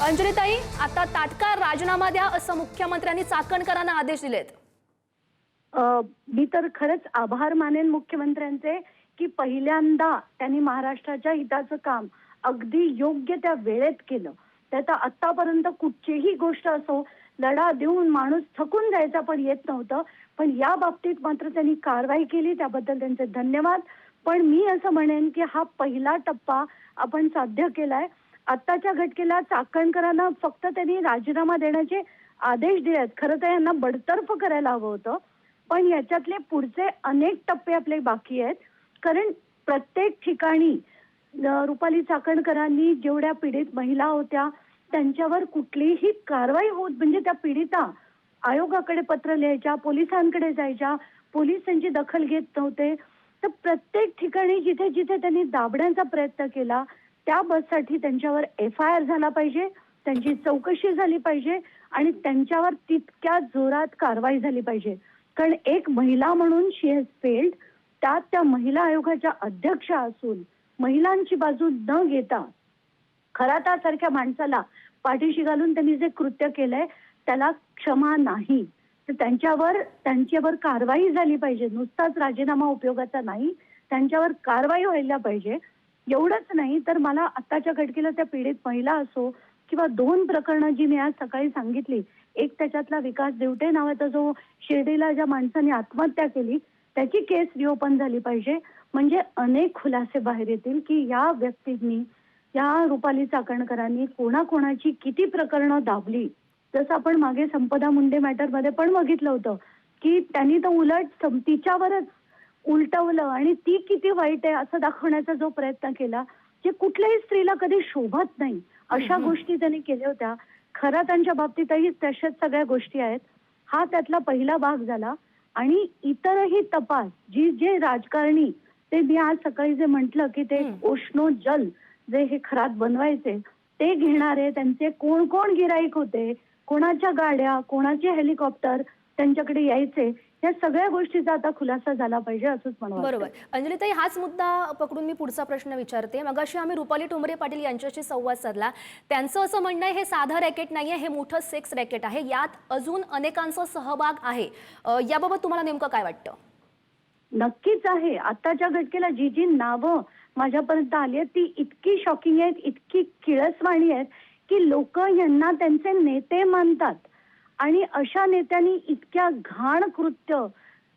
अंजलीताई, आता तात्काळ राजीनामा द्या असं मुख्यमंत्र्यांनी चाकणकरांना आदेश दिलेत। मी तर खरंच आभार मानेन मुख्यमंत्र्यांचे की पहिल्यांदा त्यांनी महाराष्ट्राच्या हिताचं काम अगदी योग्य त्या वेळेत केलं। त्याचा आतापर्यंत कुठचीही गोष्ट असो लढा देऊन माणूस थकून जायचा पण येत नव्हतं, पण या बाबतीत मात्र त्यांनी कारवाई केली, त्याबद्दल त्यांचे धन्यवाद। पण मी असं म्हणेन की हा पहिला टप्पा आपण साध्य केलाय। आत्ताच्या घटकेला चाकणकरांना फक्त त्यांनी राजीनामा देण्याचे आदेश दिलेत, खरं तर यांना बडतर्फ करायला हवं होतं, पण याच्यातले पुढचे अनेक टप्पे आपले बाकी आहेत। कारण प्रत्येक ठिकाणी रुपाली चाकणकरांनी जेवढ्या पीडित महिला होत्या त्यांच्यावर कुठलीही कारवाई होत म्हणजे त्या पीडिता आयोगाकडे पत्र लिहायच्या, पोलिसांकडे जायच्या, पोलीस त्यांची दखल घेत नव्हते। तर प्रत्येक ठिकाणी जिथे जिथे त्यांनी दाबण्याचा प्रयत्न केला त्या बससाठी त्यांच्यावर FIR झाला पाहिजे, त्यांची चौकशी झाली पाहिजे आणि त्यांच्यावर तितक्या जोरात कारवाई झाली पाहिजे। कारण एक महिला म्हणून शी हॅज फेल्ड, त्यात त्या महिला आयोगाच्या अध्यक्षा असून महिलांची बाजू न घेता खरातासारख्या माणसाला पाठीशी घालून त्यांनी जे कृत्य केलंय त्याला क्षमा नाही। तर त्यांच्यावर कारवाई झाली पाहिजे, नुसताच राजीनामा उपयोगाचा नाही, त्यांच्यावर कारवाई व्हायला पाहिजे। एवढंच नाही तर मला आत्ताच्या घटनेला त्या पीडित महिला असो किंवा 2 प्रकरणं जी मी आज सकाळी सांगितली, एक त्याच्यातला विकास देवटे नावाचा जो शिर्डीला ज्या माणसाने आत्महत्या केली त्याची केस रिओपन झाली पाहिजे। म्हणजे अनेक खुलासे बाहेर येतील की या व्यक्तींनी, या रुपाली चाकणकरांनी कोणाकोणाची किती प्रकरणं दाबली। जसं आपण मागे संपदा मुंडे मॅटरमध्ये पण बघितलं होतं की त्यांनी तर उलट तिच्यावरच उलटवलं आणि ती किती वाईट आहे असं दाखवण्याचा जो प्रयत्न केला, जे कुठल्याही स्त्रीला कधी शोभत नाही अशा गोष्टी त्यांनी केल्या होत्या। खरं त्यांच्या बाबतीतही तशाच सगळ्या गोष्टी आहेत। हा त्यातला पहिला भाग झाला आणि इतरही तपास जे राजकारणी, ते मी आज सकाळी जे म्हटलं की ते उष्णोजल जे हे खरात बनवायचे ते घेणारे, त्यांचे कोण कोण गिराईक होते, कोणाच्या गाड्या, कोणाचे हेलिकॉप्टर त्यांच्याकडे यायचे, या सगळ्या गोष्टीचा आता खुलासा झाला पाहिजे असंच मला वाटतं। बरोबर। अंजलीताई, हाच मुद्दा पकडून मी पुढचा प्रश्न विचारते। मगाशी आम्ही रुपाली ठोंबरे पाटील यांच्याशी संवाद साधला, त्यांचं असं म्हणणं आहे हे साधं रॅकेट नाहीये, हे मोठं सेक्स रॅकेट आहे, यात अजून अनेकांचा सहभाग आहे। याबाबत तुम्हाला नेमकं काय वाटतं? नक्कीच आहे। आताच्या घटनेला जी जी नावं माझ्यापर्यंत आली आहेत ती इतकी शॉकिंग आहेत, इतकी किळसवाणी आहेत की लोक यांना त्यांचे नेते मानतात आणि अशा नेत्यांनी इतक्या घाण कृत्य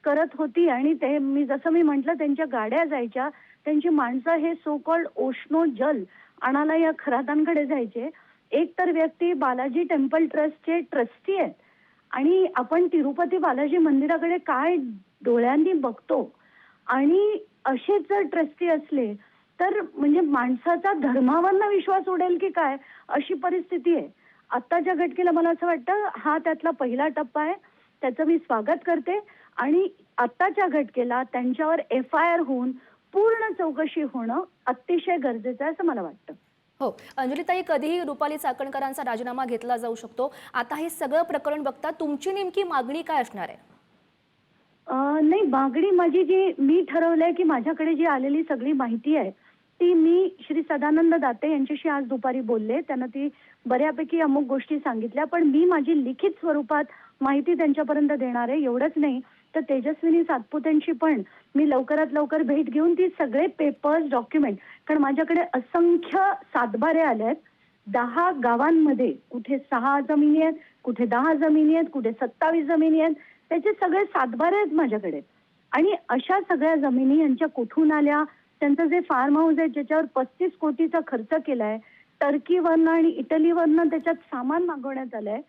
करत होती आणि ते जसं मी म्हटलं त्यांच्या गाड्या जायच्या, त्यांची माणसं हे सो कॉल्ड उष्णोजल आणायला या खरातांकडे जायचे। एक तर व्यक्ती बालाजी टेम्पल ट्रस्टचे ट्रस्टी आहेत आणि आपण तिरुपती बालाजी मंदिराकडे काय डोळ्यांनी बघतो आणि असेच जर ट्रस्टी असले तर म्हणजे माणसाचा धर्मावरनं विश्वास उडेल की काय अशी परिस्थिती आहे। आत्ताच्या घटनेला मला असं वाटतं हा त्यातला पहिला टप्पा आहे, त्याचं मी स्वागत करते आणि आत्ताच्या घटनेला त्यांच्यावर FIR होऊन पूर्ण चौकशी होणं अतिशय गरजेचं आहे असं मला वाटतं। हो, अंजलीताई, कधीही रुपाली चाकणकरांचा राजीनामा घेतला जाऊ शकतो। आता हे सगळं प्रकरण बघता तुमची नेमकी मागणी काय असणार आहे? नाही, मागणी माझी जी मी ठरवलंय की माझ्याकडे जी आलेली सगळी माहिती आहे ती मी श्री सदानंद दाते यांच्याशी आज दुपारी बोलले, त्यांना ती बऱ्यापैकी अमुक गोष्टी सांगितल्या, पण मी माझी लिखित स्वरूपात माहिती त्यांच्यापर्यंत देणार आहे। एवढंच नाही तर तेजस्विनी सातपुतेंची पण मी लवकरात लवकर भेट घेऊन ती सगळे पेपर्स, डॉक्युमेंट, कारण माझ्याकडे असंख्य सातबारे आले आहेत 10 गावांमध्ये, कुठे 6 जमिनी आहेत, कुठे 10 जमिनी आहेत, कुठे 27 जमिनी आहेत, त्याचे सगळे सातबारे आहेत माझ्याकडे। आणि अशा सगळ्या जमिनी यांच्या कुठून आल्या, त्यांचं जे फार्म हाऊस आहे ज्याच्यावर 35 कोटीचा खर्च केलाय, टर्कीवरनं आणि इटलीवरनं त्याच्यात सामान मागवण्यात आलंय,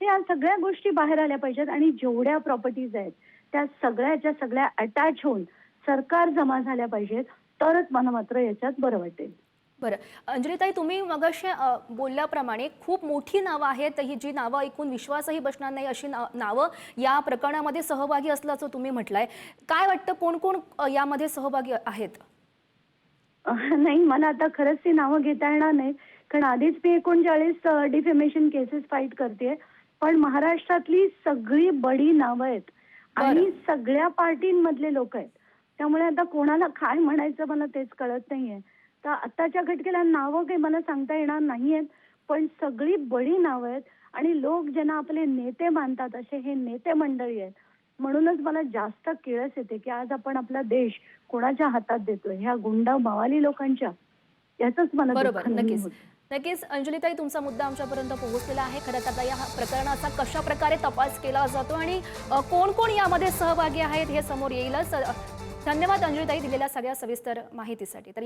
ते या सगळ्या गोष्टी बाहेर आल्या पाहिजेत आणि जेवढ्या प्रॉपर्टीज आहेत त्या सगळ्याच्या सगळ्या अटॅच होऊन सरकार जमा झाल्या पाहिजेत, तरच मला मात्र याच्यात बरं वाटेल। बरं, अंजलीताई, तुम्ही मगाशी बोलल्याप्रमाणे खूप मोठी नावं आहेत, ही जी नावं ऐकून विश्वासही बसणार नाही अशी नावं या प्रकरणामध्ये सहभागी असल्याचं तुम्ही म्हटलंय। काय वाटतं कोण कोण यामध्ये सहभागी आहेत? नाही, मला आता खरंच ती नावं घेता येणार नाही, कारण आधीच मी 39 डिफेमेशन केसेस फाईट करते, पण महाराष्ट्रातली सगळी बडी नावं आहेत आणि सगळ्या पार्टींमधले लोक आहेत, त्यामुळे आता कोणाला काय म्हणायचं मला तेच कळत नाहीये। तर आत्ताच्या घटनेला नावं काही मला सांगता येणार नाहीयेत, पण सगळी बडी नावं आहेत आणि लोक ज्यांना आपले नेते मानतात असे हे नेते मंडळी आहेत. म्हणूनच मला जास्त किळस येते की आज आपण आपला देश कोणाच्या हातात देतोय, ह्या गुंडा मावाली लोकांच्या. याचंच मला बरोबर, दुःख नेहमी नक्कीच. होतं. नक्कीच अंजलीताई, तुमचा मुद्दा आमच्यापर्यंत पोहोचलेला आहे. खरंच आता या प्रकरणाचा कशा प्रकारे तपास केला जातो आणि कोण कोण यामध्ये सहभागी आहेत हे समोर येईलच. धन्यवाद अंजलीताई दिलेल्या सगळ्या सविस्तर माहितीसाठी. तर